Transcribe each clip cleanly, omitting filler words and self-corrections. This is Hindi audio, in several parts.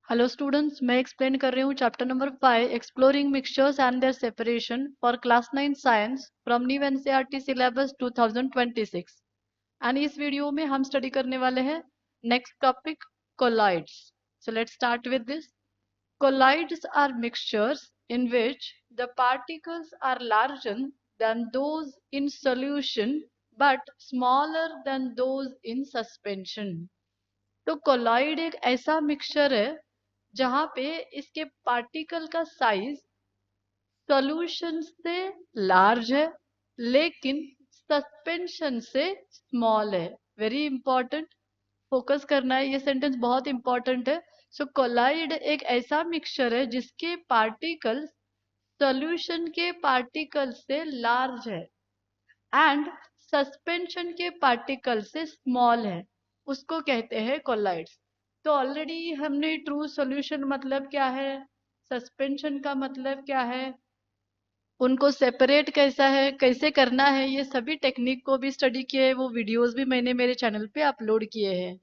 हेलो स्टूडेंट्स, मैं एक्सप्लेन कर रही हूँ chapter number 5 exploring mixtures and their separation for class 9 science from new NCERT syllabus 2026। And इस वीडियो में हम स्टडी करने वाले हैं next topic colloids. So let's start with this. Colloids are mixtures in which the particles are larger than those in solution but smaller than those in suspension। तो कोलॉइड एक ऐसा मिक्सचर है जहां पे इसके पार्टिकल का साइज सॉल्यूशन से लार्ज है लेकिन सस्पेंशन से स्मॉल है। वेरी इंपॉर्टेंट, फोकस करना है, ये सेंटेंस बहुत इंपॉर्टेंट है। सो कोलाइड एक ऐसा मिक्सचर है जिसके पार्टिकल्स सॉल्यूशन के पार्टिकल से लार्ज है एंड सस्पेंशन के पार्टिकल से स्मॉल है, उसको कहते हैं कोलाइड्स। तो ऑलरेडी हमने ट्रू सॉल्यूशन मतलब क्या है, सस्पेंशन का मतलब क्या है, उनको सेपरेट कैसा है, कैसे करना है, ये सभी टेक्निक को भी स्टडी किए हैं। वो वीडियोस भी मैंने मेरे चैनल पे अपलोड किए हैं।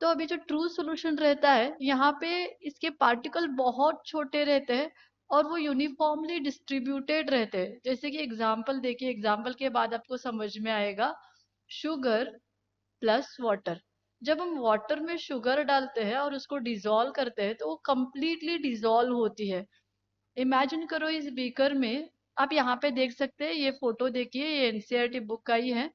तो अभी जो ट्रू सॉल्यूशन रहता है, यहाँ पे इसके पार्टिकल बहुत छोटे रहते हैं और वो यूनिफॉर्मली डिस्ट्रीब्यूटेड रहते हैं। जैसे कि एग्जाम्पल देखिए, एग्जाम्पल के बाद आपको समझ में आएगा। शुगर प्लस वाटर, जब हम वाटर में शुगर डालते हैं और उसको डिसॉल्व करते हैं तो वो कंप्लीटली डिसॉल्व होती है। इमेजिन करो इस बीकर में, आप यहाँ पे देख सकते हैं, ये फोटो देखिए, ये एनसीईआरटी बुक का ही है,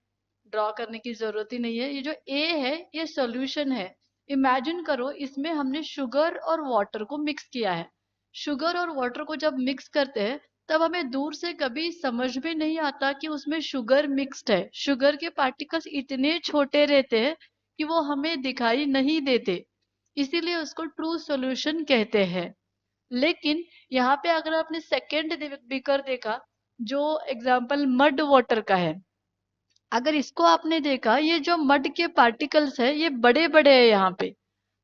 ड्रॉ करने की जरूरत ही नहीं है। ये जो ए है ये सॉल्यूशन है। इमेजिन करो इसमें हमने शुगर और वाटर को मिक्स किया है। शुगर और वाटर को जब मिक्स करते हैं तब हमें दूर से कभी समझ में नहीं आता कि उसमें शुगर मिक्स्ड है। शुगर के पार्टिकल्स इतने छोटे रहते हैं कि वो हमें दिखाई नहीं देते, इसीलिए उसको ट्रू सॉल्यूशन कहते हैं। लेकिन यहाँ पे अगर आपने सेकेंड बीकर देखा, जो एग्जाम्पल मड वाटर का है, अगर इसको आपने देखा, ये जो मड के पार्टिकल्स है ये बड़े बड़े हैं यहाँ पे।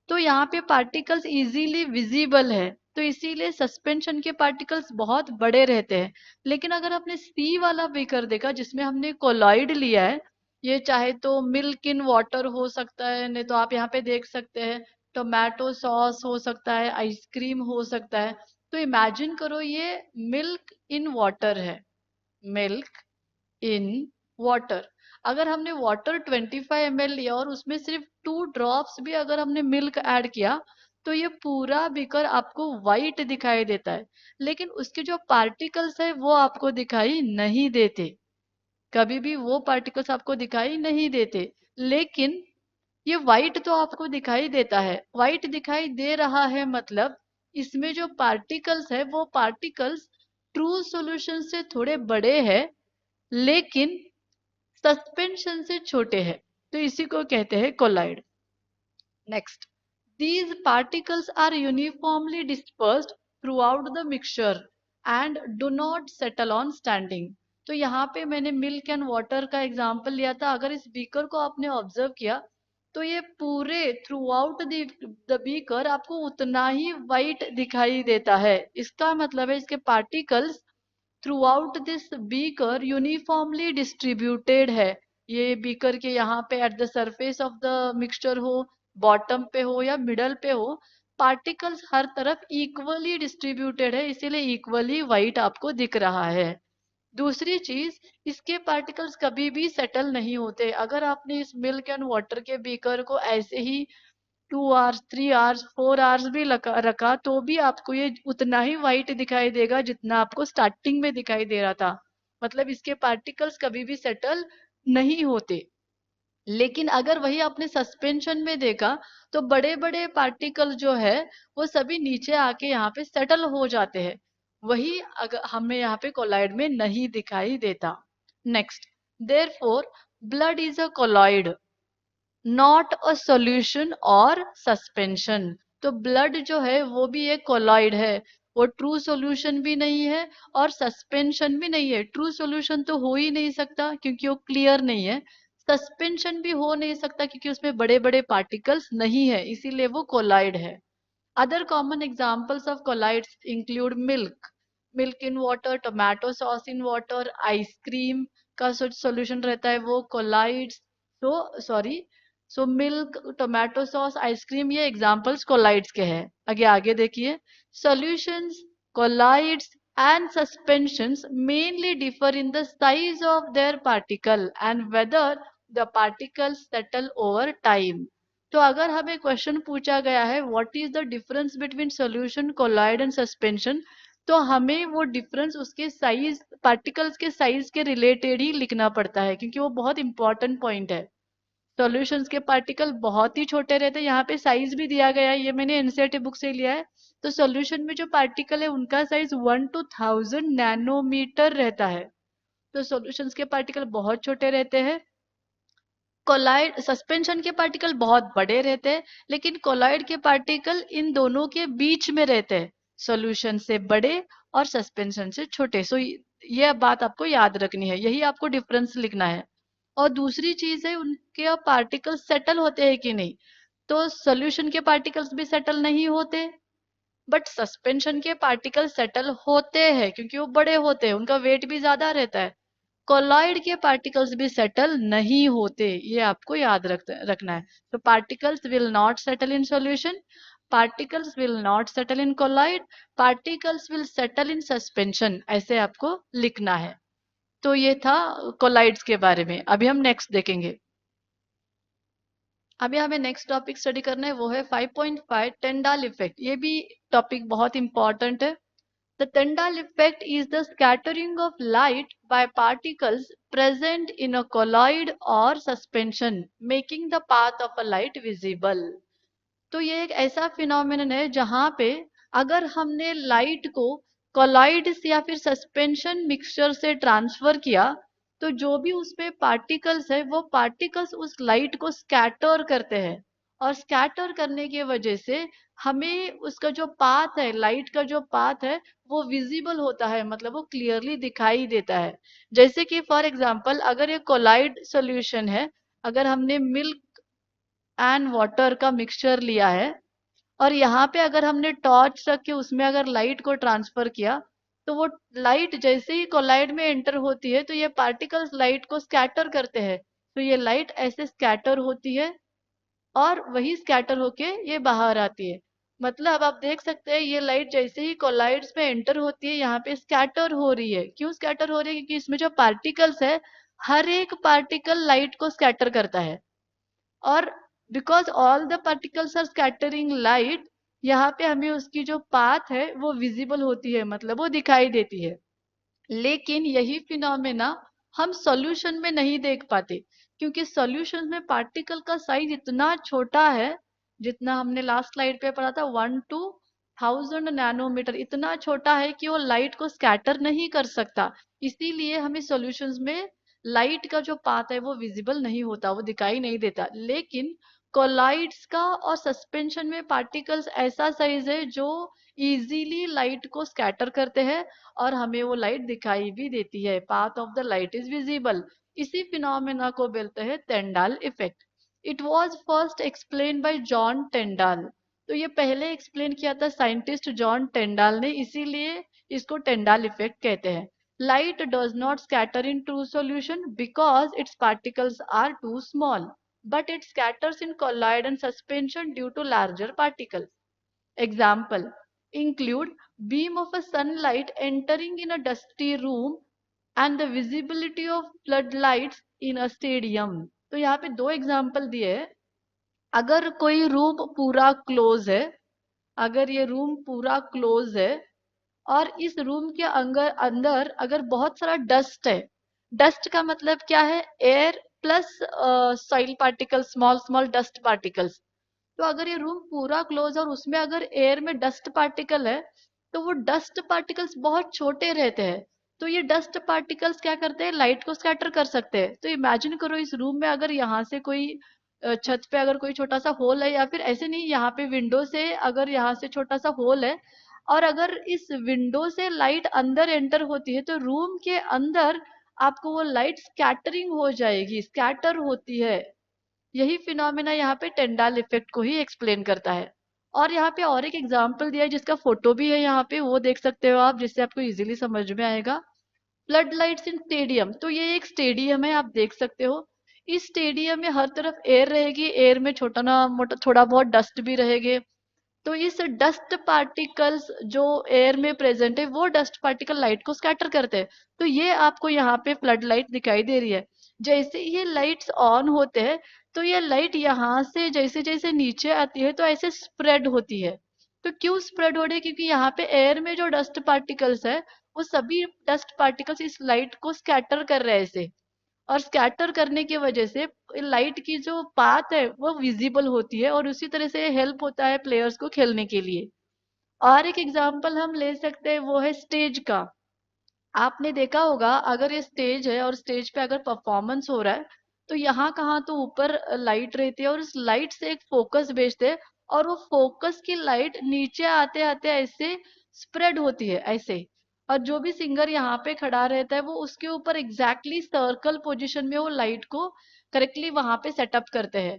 तो यहाँ पे पार्टिकल्स इजीली विजिबल है, तो इसीलिए सस्पेंशन के पार्टिकल्स बहुत बड़े रहते हैं। लेकिन अगर आपने सी वाला बीकर देखा जिसमें हमने कोलॉइड लिया है, ये चाहे तो मिल्क इन वाटर हो सकता है, नहीं तो आप यहाँ पे देख सकते हैं टोमेटो सॉस हो सकता है, आइसक्रीम हो सकता है। तो इमेजिन करो ये मिल्क इन वाटर है, मिल्क इन वाटर। अगर हमने वाटर 25 ml लिया और उसमें सिर्फ 2 ड्रॉप्स भी अगर हमने मिल्क ऐड किया तो ये पूरा बीकर आपको वाइट दिखाई देता है, लेकिन उसके जो पार्टिकल्स है वो आपको दिखाई नहीं देते। कभी भी वो पार्टिकल्स आपको दिखाई नहीं देते, लेकिन ये वाइट तो आपको दिखाई देता है। वाइट दिखाई दे रहा है मतलब इसमें जो पार्टिकल्स है वो पार्टिकल्स ट्रू सॉल्यूशन से थोड़े बड़े हैं लेकिन सस्पेंशन से छोटे हैं, तो इसी को कहते हैं colloid. Next, these particles are uniformly dispersed throughout the mixture and do not settle on standing। तो यहाँ पे मैंने मिल्क एंड वाटर का एग्जांपल लिया था। अगर इस बीकर को आपने ऑब्जर्व किया तो ये पूरे थ्रू आउट द बीकर आपको उतना ही वाइट दिखाई देता है। इसका मतलब है इसके particles through out this beaker uniformly distributed है। ये बीकर के यहाँ पे at the surface of the mixture हो, बॉटम पे हो या मिडल पे हो, पार्टिकल्स हर तरफ इक्वली डिस्ट्रीब्यूटेड है, इसीलिए इक्वली वाइट आपको दिख रहा है। दूसरी चीज, इसके पार्टिकल्स कभी भी सेटल नहीं होते। अगर आपने इस मिल्क एंड वाटर के बीकर को ऐसे ही 2 आवर्स 3 आवर्स 4 आवर्स भी रखा तो भी आपको ये उतना ही वाइट दिखाई देगा जितना आपको स्टार्टिंग में दिखाई दे रहा था। मतलब इसके पार्टिकल्स कभी भी सेटल नहीं होते। लेकिन अगर वही आपने सस्पेंशन में देखा तो बड़े बड़े पार्टिकल जो है वो सभी नीचे आके यहाँ पे सेटल हो जाते हैं। वही अगर हमें यहाँ पे कोलाइड में नहीं दिखाई देता। Next, therefore blood is a colloid not a solution और सस्पेंशन। तो ब्लड जो है वो भी एक कोलॉइड है, वो ट्रू सॉल्यूशन भी नहीं है और सस्पेंशन भी नहीं है। ट्रू सॉल्यूशन तो हो ही नहीं सकता क्योंकि वो क्लियर नहीं है, सस्पेंशन भी हो नहीं सकता क्योंकि उसमें बड़े बड़े पार्टिकल्स नहीं है, इसीलिए वो कोलॉइड है। Other common examples of colloids include milk, milk in water, tomato sauce in water, ice cream का सॉल्यूशन रहता है वो कोलाइड्स। तो sorry, so milk, tomato sauce, ice cream, ये एग्जांपल्स कोलाइड्स के हैं। आगे आगे देखिए, solutions, colloids and suspensions mainly differ in the size of their particle and whether the particles settle over time। तो अगर हमें क्वेश्चन पूछा गया है what is the difference between solution, colloid and suspension, तो हमें वो डिफरेंस उसके साइज, पार्टिकल्स के साइज के रिलेटेड ही लिखना पड़ता है, क्योंकि वो बहुत इंपॉर्टेंट पॉइंट है। सॉल्यूशंस के पार्टिकल बहुत ही छोटे रहते हैं, यहाँ पे साइज भी दिया गया है, ये मैंने एनसीईआरटी बुक से लिया है। तो सॉल्यूशन में जो पार्टिकल है उनका साइज 1 to 1000 नैनोमीटर रहता है। तो सॉल्यूशंस के पार्टिकल बहुत छोटे रहते हैं। कोलाइड, सस्पेंशन के पार्टिकल बहुत बड़े रहते हैं, लेकिन कोलाइड के पार्टिकल इन दोनों के बीच में रहते हैं, सॉल्यूशन से बड़े और सस्पेंशन से छोटे। सो ये बात आपको याद रखनी है, यही आपको डिफरेंस लिखना है। और दूसरी चीज है उनके पार्टिकल सेटल होते हैं कि नहीं। तो सॉल्यूशन के पार्टिकल्स भी सेटल नहीं होते, बट सस्पेंशन के पार्टिकल सेटल होते हैं क्योंकि वो बड़े होते हैं, उनका वेट भी ज्यादा रहता है। कोलॉइड के पार्टिकल्स भी सेटल नहीं होते, ये आपको याद रखना है। तो particles will not settle in solution, particles will not settle in colloid, particles will settle in suspension, ऐसे आपको लिखना है। तो ये था कोलाइड्स के बारे में। अभी हम नेक्स्ट देखेंगे। अभी हमें नेक्स्ट टॉपिक स्टडी करना है, वो है 5.5 टेंडाल इफेक्ट। ये भी टॉपिक बहुत इंपॉर्टेंट है। The Tyndall effect is the scattering of light by particles present in a colloid or suspension, making the path of a light visible। तो ये एक ऐसा फिनोमेनन है जहां पे अगर हमने लाइट को कोलॉइड्स या फिर सस्पेंशन मिक्सचर से ट्रांसफर किया, तो जो भी उसमें पार्टिकल्स है वो पार्टिकल्स उस लाइट को स्कैटर करते हैं, और स्कैटर करने की वजह से हमें उसका जो पाथ है, लाइट का जो पाथ है, वो विजिबल होता है, मतलब वो क्लियरली दिखाई देता है। जैसे कि फॉर एग्जांपल अगर ये कोलाइड सॉल्यूशन है, अगर हमने मिल्क एंड वाटर का मिक्सचर लिया है और यहाँ पे अगर हमने टॉर्च रख के उसमें अगर लाइट को ट्रांसफर किया, तो वो लाइट जैसे ही कोलाइड में एंटर होती है तो ये पार्टिकल्स लाइट को स्कैटर करते हैं। तो ये लाइट ऐसे स्कैटर होती है और वही स्कैटर होके ये बाहर आती है। मतलब आप देख सकते हैं ये लाइट जैसे ही कोलाइड्स में एंटर होती है यहाँ पे स्कैटर हो रही है। क्यों स्कैटर हो रही है? क्योंकि इसमें जो पार्टिकल्स है, हर एक पार्टिकल लाइट को स्कैटर करता है, और because all the particles are scattering light, यहाँ पे हमें उसकी जो पाथ है वो विजिबल होती है, मतलब वो दिखाई देती है। लेकिन यही फिनोमेना हम सॉल्यूशन में नहीं देख पाते, क्योंकि सॉल्यूशन में पार्टिकल का साइज इतना छोटा है, जितना हमने लास्ट स्लाइड पे पढ़ा था 1 to 1000 नैनोमीटर, इतना छोटा है कि वो लाइट को स्कैटर नहीं कर सकता। इसीलिए हमें सॉल्यूशंस में लाइट का जो पाथ है वो विजिबल नहीं होता, वो दिखाई नहीं देता। लेकिन कोलाइड्स का और सस्पेंशन में पार्टिकल्स ऐसा साइज है जो इजीली लाइट को स्कैटर करते हैं और हमें वो लाइट दिखाई भी देती है, path of the light is visible. इसी फिनोमेना को बोलते हैं टेंडाल effect. It was first explain by John टेंडाल। तो ये पहले एक्सप्लेन किया था साइंटिस्ट जॉन टेंडाल ने, इसीलिए इसको टेंडाल इफेक्ट कहते हैं। Light does not scatter in true solution because its particles are too small, but it scatters in colloid and suspension due to larger particles. Example include beam of a sunlight entering in a dusty room and the visibility of floodlights in a stadium। तो यहाँ पे दो एग्जाम्पल दिए हैं। अगर कोई रूम पूरा क्लोज है, अगर ये रूम पूरा क्लोज है और इस रूम के अंदर अंदर अगर बहुत सारा डस्ट है, डस्ट का मतलब क्या है? Air plus soil particle, small small dust particles. तो अगर ये रूम पूरा क्लोज और उसमें अगर एयर में डस्ट पार्टिकल है, तो वो डस्ट पार्टिकल्स बहुत छोटे रहते हैं। तो ये डस्ट पार्टिकल्स क्या करते हैं? लाइट को स्कैटर कर सकते हैं। तो इमेजिन करो इस रूम में अगर यहाँ से कोई छत पे अगर कोई छोटा सा होल है, या फिर ऐसे नहीं, यहाँ पे विंडो से अगर यहाँ से छोटा सा होल है और अगर इस विंडो से लाइट अंदर एंटर होती है, तो रूम के अंदर आपको वो लाइट स्कैटरिंग हो जाएगी, स्कैटर होती है। यही फिनोमेना यहाँ पे टेंडाल इफेक्ट को ही एक्सप्लेन करता है। और यहाँ पे और एक एग्जांपल दिया है जिसका फोटो भी है यहाँ पे, वो देख सकते हो आप, जिससे आपको इजीली समझ में आएगा। फ्लड लाइट्स इन स्टेडियम। तो ये एक स्टेडियम है, आप देख सकते हो। इस स्टेडियम में हर तरफ एयर रहेगी, एयर में छोटा ना मोटा थोड़ा बहुत डस्ट भी रहेंगे। तो इस डस्ट पार्टिकल्स जो एयर में प्रेजेंट है वो डस्ट पार्टिकल लाइट को स्कैटर करते हैं। तो ये आपको यहाँ पे फ्लड लाइट दिखाई दे रही है। जैसे ये लाइट्स ऑन होते हैं तो ये लाइट यहाँ से जैसे जैसे नीचे आती है तो ऐसे स्प्रेड होती है। तो क्यों स्प्रेड हो रही है? क्योंकि यहाँ पे एयर में जो डस्ट पार्टिकल्स है वो सभी डस्ट पार्टिकल्स इस लाइट को स्कैटर कर रहे हैं ऐसे। और स्कैटर करने की वजह से लाइट की जो पाथ है वो विजिबल होती है और उसी तरह से हेल्प होता है प्लेयर्स को खेलने के लिए। और एक एग्जांपल हम ले सकते हैं वो है स्टेज का। आपने देखा होगा अगर ये स्टेज है और स्टेज पे अगर परफॉर्मेंस हो रहा है तो यहाँ कहाँ तो ऊपर लाइट रहती है और उस लाइट से एक फोकस भेजते हैं और वो फोकस की लाइट नीचे आते आते ऐसे स्प्रेड होती है ऐसे। और जो भी सिंगर यहाँ पे खड़ा रहता है वो उसके ऊपर एग्जैक्टली सर्कल पोजीशन में वो लाइट को करेक्टली वहां पे सेटअप करते हैं।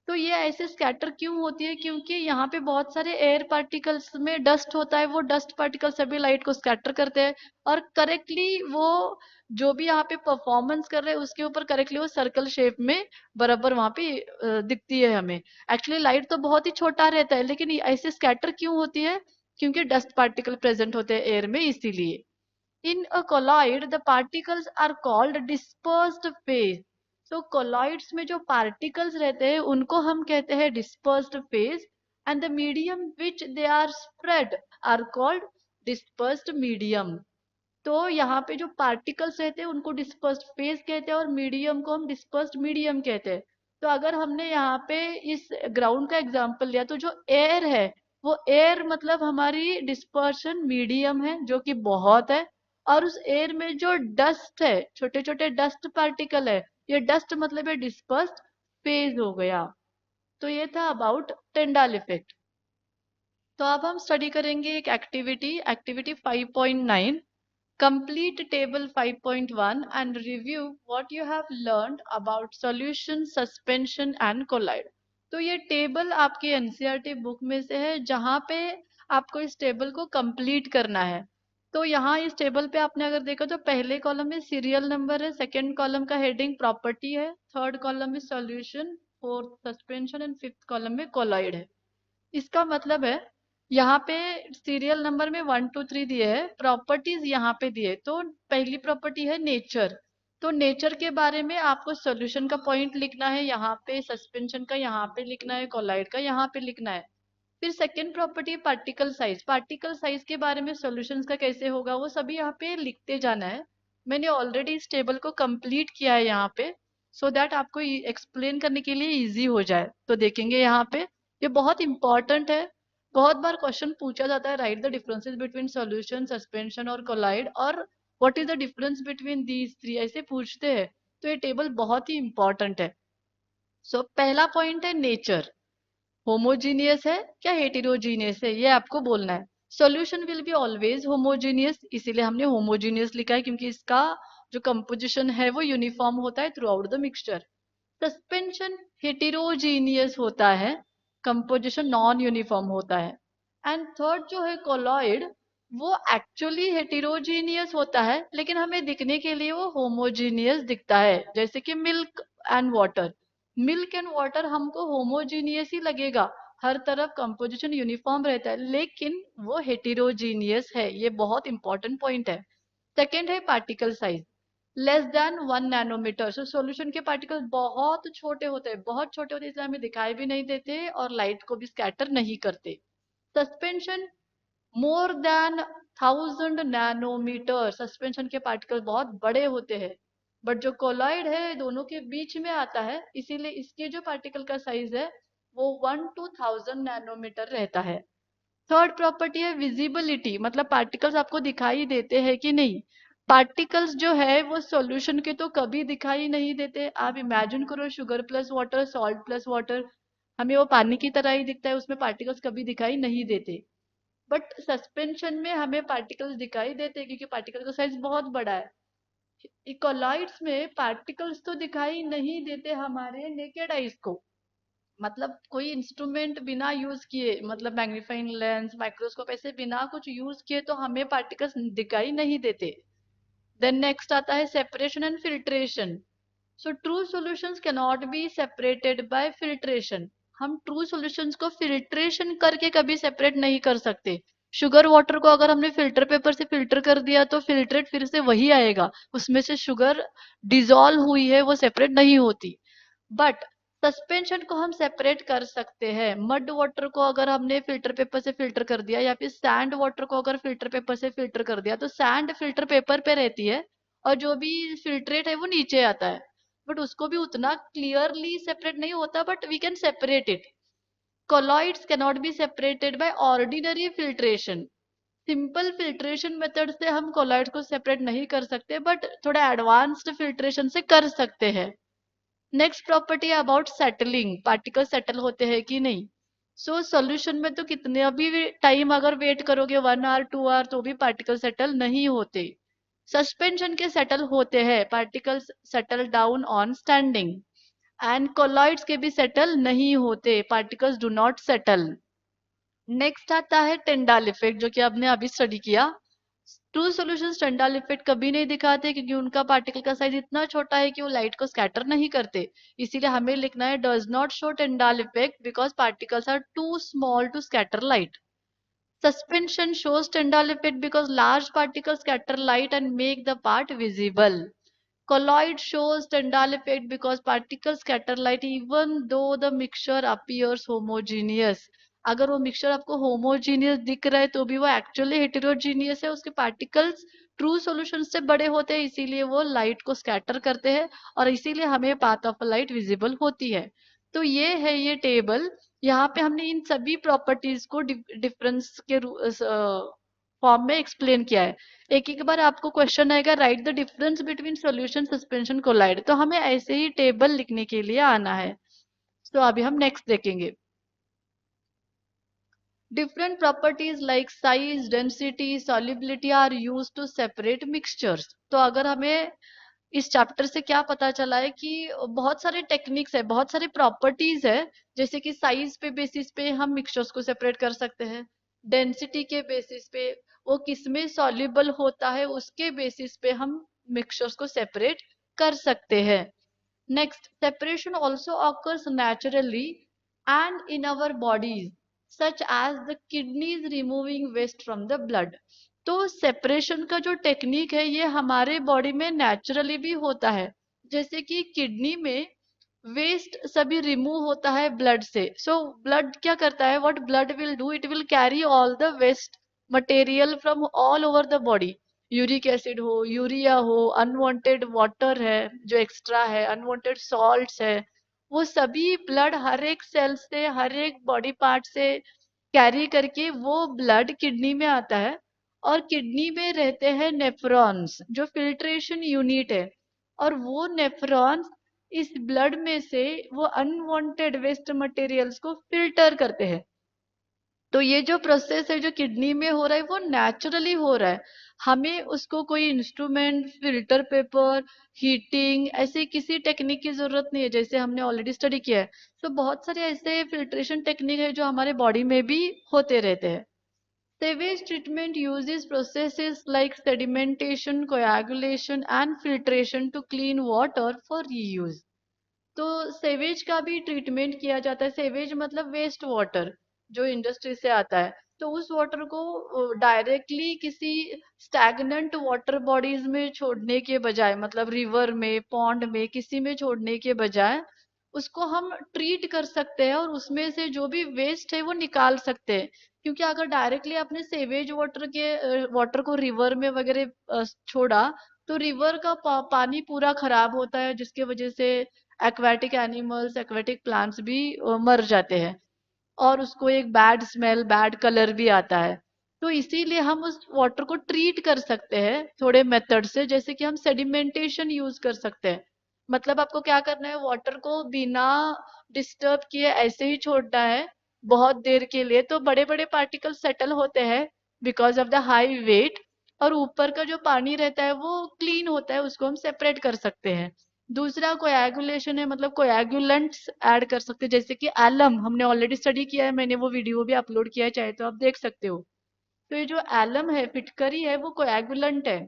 तो ये ऐसे स्कैटर क्यों होती है? क्योंकि यहाँ पे बहुत सारे एयर पार्टिकल्स में डस्ट होता है, वो डस्ट पार्टिकल सभी लाइट को स्कैटर करते हैं और करेक्टली वो जो भी यहाँ पे परफॉर्मेंस कर रहे हैं उसके ऊपर करेक्टली वो सर्कल शेप में बराबर वहां पे दिखती है हमें। एक्चुअली लाइट तो बहुत ही छोटा रहता है लेकिन ये ऐसे स्कैटर क्यों होती है? क्योंकि डस्ट पार्टिकल प्रेजेंट होते हैं एयर में इसीलिए। In a colloid, the particles are called dispersed phase. So colloids में जो particles रहते हैं उनको हम कहते हैं dispersed phase and the medium which they are spread are called dispersed medium. तो यहाँ पे जो पार्टिकल्स रहते हैं उनको डिस्पर्स्ड फेज कहते हैं और मीडियम को हम डिस्पर्स्ड मीडियम कहते हैं। तो अगर हमने यहाँ पे इस ग्राउंड का एग्जांपल लिया तो जो एयर है वो एयर मतलब हमारी डिस्पर्शन मीडियम है जो कि बहुत है। और उस एयर में जो डस्ट है छोटे छोटे डस्ट पार्टिकल है ये डस्ट मतलब है डिस्पर्स्ड फेज हो गया। तो ये था अबाउट टेंडाल इफेक्ट। तो अब हम स्टडी करेंगे एक activity activity 5.9 Complete table 5.1 and review what you have learned about solution, suspension and collide. तो ये टेबल आपकी एनसीईआरटी बुक में से है जहां पे आपको इस टेबल को कंप्लीट करना है। तो यहाँ इस टेबल पे आपने अगर देखा तो पहले कॉलम में सीरियल नंबर है, सेकंड कॉलम का हेडिंग प्रॉपर्टी है, थर्ड कॉलम में solution, fourth suspension and fifth column में कोलॉइड है। इसका मतलब है यहाँ पे सीरियल नंबर में 1 2 3 दिए है, प्रॉपर्टीज यहाँ पे दिए। तो पहली प्रॉपर्टी है नेचर। तो नेचर के बारे में आपको सॉल्यूशन का पॉइंट लिखना है, यहाँ पे सस्पेंशन का यहाँ पे लिखना है, कोलाइड का यहाँ पे लिखना है। फिर second property particle size. Particle size के बारे में सॉल्यूशंस का कैसे होगा वो सभी यहाँ पे लिखते जाना है। मैंने ऑलरेडी इस टेबल को कंप्लीट किया है यहाँ पे सो दैट आपको एक्सप्लेन करने के लिए इजी हो जाए। तो देखेंगे यहाँ पे ये बहुत इंपॉर्टेंट है। बहुत बार क्वेश्चन पूछा जाता है right the differences between solution suspension और कोलाइड और what is the difference between these three ऐसे पूछते हैं। तो ये टेबल बहुत ही इंपॉर्टेंट है। सो पहला पॉइंट है नेचर। होमोजीनियस है क्या हेटेरोजीनियस है ये आपको बोलना है। Solution will be always homogeneous इसीलिए हमने होमोजीनियस लिखा है क्योंकि इसका जो कंपोजिशन है वो यूनिफॉर्म होता है through out the mixture. Suspension heterogeneous होता है, कंपोजिशन नॉन यूनिफॉर्म होता है। एंड थर्ड जो है कोलॉइड वो एक्चुअली हेटेरोजीनियस होता है लेकिन हमें दिखने के लिए वो होमोजीनियस दिखता है जैसे कि milk and water. Milk and water हमको होमोजीनियस ही लगेगा, हर तरफ कंपोजिशन यूनिफॉर्म रहता है लेकिन वो हेटेरोजीनियस है। ये बहुत इंपॉर्टेंट पॉइंट है। सेकेंड है particle size less than 1 nanometer. So solution के पार्टिकल बहुत छोटे होते हैं, बहुत छोटे होते हैं इसलिए हमें दिखाई भी नहीं देते और लाइट को भी स्कैटर नहीं करते। Suspension more than 1000 nanometer. Suspension के पार्टिकल बहुत बड़े होते हैं बट जो कोलॉइड है दोनों के बीच में आता है इसीलिए इसके जो पार्टिकल का साइज है वो 1 to 1000 नैनोमीटर रहता है। थर्ड प्रॉपर्टी है विजिबिलिटी, मतलब पार्टिकल्स आपको दिखाई देते हैं कि नहीं। पार्टिकल्स जो है वो सॉल्यूशन के तो कभी दिखाई नहीं देते। आप इमेजिन करो sugar plus water, salt plus water, हमें वो पानी की तरह ही दिखता है, उसमें पार्टिकल्स कभी दिखाई नहीं देते। बट सस्पेंशन में हमें पार्टिकल्स दिखाई देते हैं क्योंकि पार्टिकल का साइज बहुत बड़ा है। कोलॉइड्स में पार्टिकल्स तो दिखाई नहीं देते हमारे नेकेड आइज को, मतलब कोई इंस्ट्रूमेंट बिना यूज किए, मतलब मैग्नीफाइंग लेंस माइक्रोस्कोप ऐसे बिना कुछ यूज किए तो हमें पार्टिकल्स दिखाई नहीं देते। देन नेक्स्ट आता है separation and filtration. So true solutions can not be separated by filtration. हम ट्रू सॉल्यूशंस को फिल्ट्रेशन करके कभी सेपरेट नहीं कर सकते। शुगर वाटर को अगर हमने फिल्टर पेपर से फिल्टर कर दिया तो फिल्ट्रेट फिर से वही आएगा, उसमें से शुगर डिजॉल्व हुई है, वो सेपरेट नहीं होती। बट सस्पेंशन को हम सेपरेट कर सकते हैं। मड वाटर को अगर हमने फिल्टर पेपर से फिल्टर कर दिया या फिर सैंड वाटर को अगर फिल्टर पेपर से फिल्टर कर दिया तो सैंड फिल्टर पेपर पे रहती है और जो भी फिल्ट्रेट है वो नीचे आता है, बट उसको भी उतना क्लियरली सेपरेट नहीं होता, but we can separate it. colloids cannot be separated by ordinary filtration। Simple filtration method से हम कोलॉइड को सेपरेट नहीं कर सकते, बट थोड़ा एडवांस्ड फिल्ट्रेशन से कर सकते हैं। Next property about settling, particle settle होते हैं कि नहीं। सो सॉल्यूशन में तो कितने भी टाइम अगर वेट करोगे 1 आवर 2 आवर तो भी पार्टिकल सेटल नहीं होते। सस्पेंशन के सेटल होते हैं, particles settle down on standing. And colloids के भी सेटल नहीं होते, particles do not settle. Next आता है टेंडाल इफेक्ट, जो कि आपने अभी स्टडी किया। ट्रू सॉल्यूशंस टेंडाल इफेक्ट कभी नहीं दिखाते क्योंकि उनका पार्टिकल का साइज इतना छोटा है कि वो लाइट को स्कैटर नहीं करते। इसीलिए हमें लिखना है does not show Tyndall effect because particles are too small to scatter light. Suspension shows Tyndall effect because large particles scatter light and make the part visible. Colloid shows Tyndall effect because particles scatter light even though the mixture appears homogeneous। अगर वो मिक्सचर आपको होमोजीनियस दिख रहा है तो भी वो एक्चुअली हेटेरोजीनियस है, उसके पार्टिकल्स ट्रू सॉल्यूशन से बड़े होते हैं, इसीलिए वो लाइट को स्कैटर करते हैं और इसीलिए हमें पाथ ऑफ लाइट विजिबल होती है। तो ये है ये टेबल, यहाँ पे हमने इन सभी प्रॉपर्टीज को डिफरेंस के फॉर्म में एक्सप्लेन किया है। एक एक बार आपको क्वेश्चन आएगा write the difference between solution suspension colloid, तो हमें ऐसे ही टेबल लिखने के लिए आना है। तो अभी हम नेक्स्ट देखेंगे। Different properties like size, density, solubility are used to separate mixtures. तो अगर हमें इस चैप्टर से क्या पता चला है कि बहुत सारे टेक्निक्स है, बहुत सारी प्रॉपर्टीज है, जैसे कि साइज पे बेसिस पे हम मिक्सचर्स को सेपरेट कर सकते हैं, डेंसिटी के बेसिस पे वो किसमें सॉल्युबल होता है उसके बेसिस पे हम मिक्सचर्स को सेपरेट कर सकते हैं। Next, separation also occurs naturally and in our bodies such as the kidneys removing waste from the blood. तो सेपरेशन का जो टेक्निक है ये हमारे बॉडी में नेचुरली भी होता है, जैसे कि किडनी में वेस्ट सभी रिमूव होता है ब्लड से। सो ब्लड क्या करता है, what blood will do, it will carry all the waste material from all over the body. Uric acid हो, यूरिया हो, अनवांटेड वाटर है जो एक्स्ट्रा है, अनवांटेड सॉल्ट्स है, वो सभी ब्लड हर एक सेल से हर एक बॉडी पार्ट से कैरी करके वो ब्लड किडनी में आता है। और किडनी में रहते हैं नेफ्रॉन्स जो फिल्ट्रेशन यूनिट है, और वो नेफ्रॉन्स इस ब्लड में से वो अनवांटेड वेस्ट मटेरियल्स को फिल्टर करते हैं। तो ये जो प्रोसेस है जो किडनी में हो रहा है वो नेचुरली हो रहा है, हमें उसको कोई इंस्ट्रूमेंट, फिल्टर पेपर, हीटिंग ऐसे किसी टेक्निक की जरूरत नहीं है, जैसे हमने ऑलरेडी स्टडी किया है। तो बहुत सारे ऐसे फिल्ट्रेशन टेक्निक है जो हमारे बॉडी में भी होते रहते हैं। Sewage treatment uses processes like sedimentation, coagulation and filtration to clean water for reuse। तो सेवेज का भी ट्रीटमेंट किया जाता है। सेवेज मतलब वेस्ट वाटर जो इंडस्ट्री से आता है, तो उस वाटर को डायरेक्टली किसी स्टैग्नेंट वाटर बॉडीज में छोड़ने के बजाय, मतलब रिवर में, पॉन्ड में, किसी में छोड़ने के बजाय उसको हम ट्रीट कर सकते हैं और उसमें से जो भी वेस्ट है वो निकाल सकते हैं। क्योंकि अगर डायरेक्टली आपने सेवेज वाटर को रिवर में वगैरह छोड़ा तो रिवर का पानी पूरा खराब होता है, जिसके वजह से एक्वाटिक एनिमल्स, एक्वाटिक प्लांट्स भी मर जाते हैं और उसको एक बैड स्मेल, बैड कलर भी आता है। तो इसीलिए हम उस वाटर को ट्रीट कर सकते हैं थोड़े मेथड से, जैसे कि हम सेडिमेंटेशन यूज कर सकते हैं। मतलब आपको क्या करना है, वाटर को बिना डिस्टर्ब किए ऐसे ही छोड़ना है बहुत देर के लिए, तो बड़े बड़े पार्टिकल सेटल होते हैं because of the high wait, और ऊपर का जो पानी रहता है वो क्लीन होता है, उसको हम सेपरेट कर सकते हैं। दूसरा कोएगुलेशन है, मतलब कोएगुलेंट्स ऐड कर सकते हैं, जैसे कि एलम हमने ऑलरेडी स्टडी किया है, मैंने वो वीडियो भी अपलोड किया है, चाहे तो आप देख सकते हो। तो ये जो एलम है, फिटकरी है, वो कोएगुलेंट है,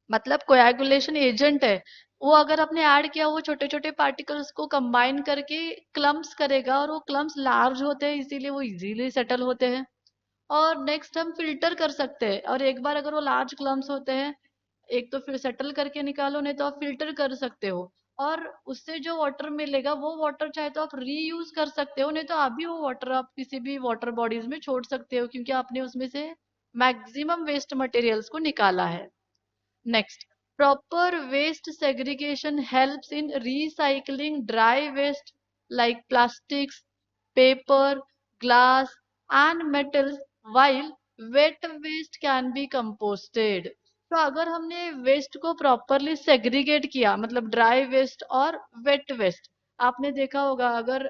मतलब कोएगुलेशन एजेंट है। वो अगर आपने ऐड किया, वो छोटे छोटे पार्टिकल्स को कंबाइन करके क्लम्प्स करेगा, और वो क्लम्प्स लार्ज होते हैं इसीलिए वो इजीली सेटल होते हैं। और नेक्स्ट हम फिल्टर कर सकते हैं, और एक बार अगर वो लार्ज क्लम्प्स होते हैं, एक तो फिर सेटल करके निकालो, नहीं तो आप फिल्टर कर सकते हो। और उससे जो वाटर मिलेगा वो वाटर चाहे तो आप रीयूज कर सकते हो, नहीं तो अभी वो वाटर आप किसी भी वाटर बॉडीज में छोड़ सकते हो, क्योंकि आपने उसमें से मैक्सिमम वेस्ट मटेरियल्स को निकाला है। Next, proper waste segregation helps in recycling dry waste like plastics, paper, glass, and metals, while wet waste can be composted. तो अगर हमने वेस्ट को प्रॉपरली सेग्रीगेट किया, मतलब ड्राई वेस्ट और वेट वेस्ट, आपने देखा होगा अगर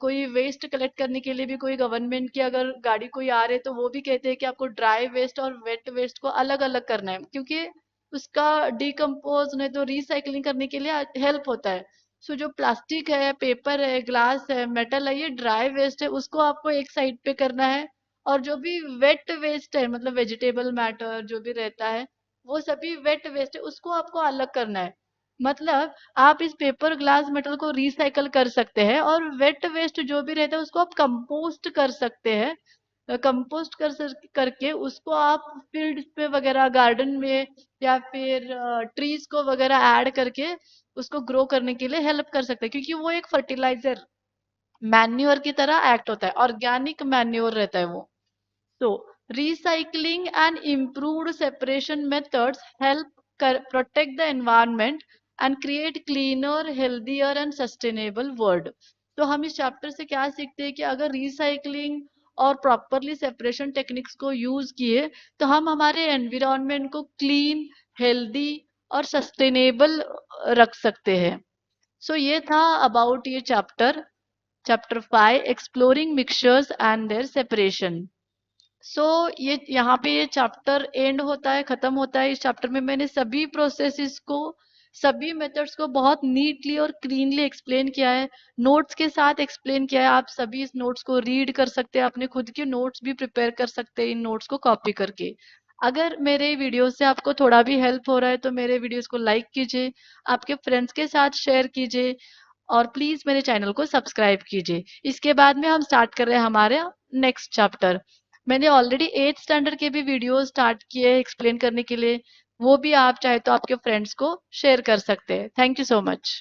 कोई वेस्ट कलेक्ट करने के लिए भी कोई गवर्नमेंट की अगर गाड़ी कोई आ रहे तो वो भी कहते हैं कि आपको ड्राई वेस्ट और वेट वेस्ट को अलग अलग करना है, क्योंकि उसका डिकम्पोज नहीं तो रिसाइकलिंग करने के लिए हेल्प होता है। सो जो प्लास्टिक है, पेपर है, ग्लास है, मेटल है, ये ड्राई वेस्ट है, उसको आपको एक साइड पे करना है। और जो भी वेट वेस्ट है, मतलब वेजिटेबल मैटर जो भी रहता है, वो सभी वेट वेस्ट है, उसको आपको अलग करना है। मतलब आप इस पेपर ग्लास मेटल को रिसाइकल कर सकते हैं, और वेट वेस्ट जो भी रहता है उसको आप कंपोस्ट कर सकते हैं। कंपोस्ट करके उसको आप फील्ड पे वगैरह, गार्डन में, या फिर ट्रीज को वगैरह ऐड करके उसको ग्रो करने के लिए हेल्प कर सकते हैं, क्योंकि वो एक फर्टिलाइजर मैन्योर की तरह एक्ट होता है, ऑर्गेनिक मैन्योर रहता है वो। So, recycling and improved separation methods help protect the environment and create cleaner, healthier and sustainable world. तो हम इस चैप्टर से क्या सीखते हैं कि अगर रिसाइकलिंग और प्रॉपरली सेपरेशन टेक्निक्स को यूज किए तो हम हमारे एनवायरनमेंट को क्लीन, हेल्दी और सस्टेनेबल रख सकते हैं। सो ये था अबाउट ये chapter, chapter 5, exploring mixtures and their separation. So ये यहाँ पे ये चैप्टर एंड होता है, खत्म होता है। इस चैप्टर में मैंने सभी प्रोसेसेस को, सभी मेथड्स को बहुत नीटली और क्लीनली एक्सप्लेन किया है, नोट्स के साथ एक्सप्लेन किया है। आप सभी इस नोट्स को रीड कर सकते हैं, अपने खुद के नोट्स भी प्रिपेयर कर सकते हैं इन नोट्स को कॉपी करके। अगर मेरे वीडियो से आपको थोड़ा भी हेल्प हो रहा है तो मेरे वीडियोस को लाइक कीजिए, आपके फ्रेंड्स के साथ शेयर कीजिए, और प्लीज मेरे चैनल को सब्सक्राइब कीजिए। इसके बाद में हम स्टार्ट कर रहे हैं हमारे नेक्स्ट चैप्टर। मैंने ऑलरेडी 8th स्टैंडर्ड के भी वीडियो स्टार्ट किए एक्सप्लेन करने के लिए, वो भी आप चाहे तो आपके फ्रेंड्स को शेयर कर सकते हैं। Thank you so much.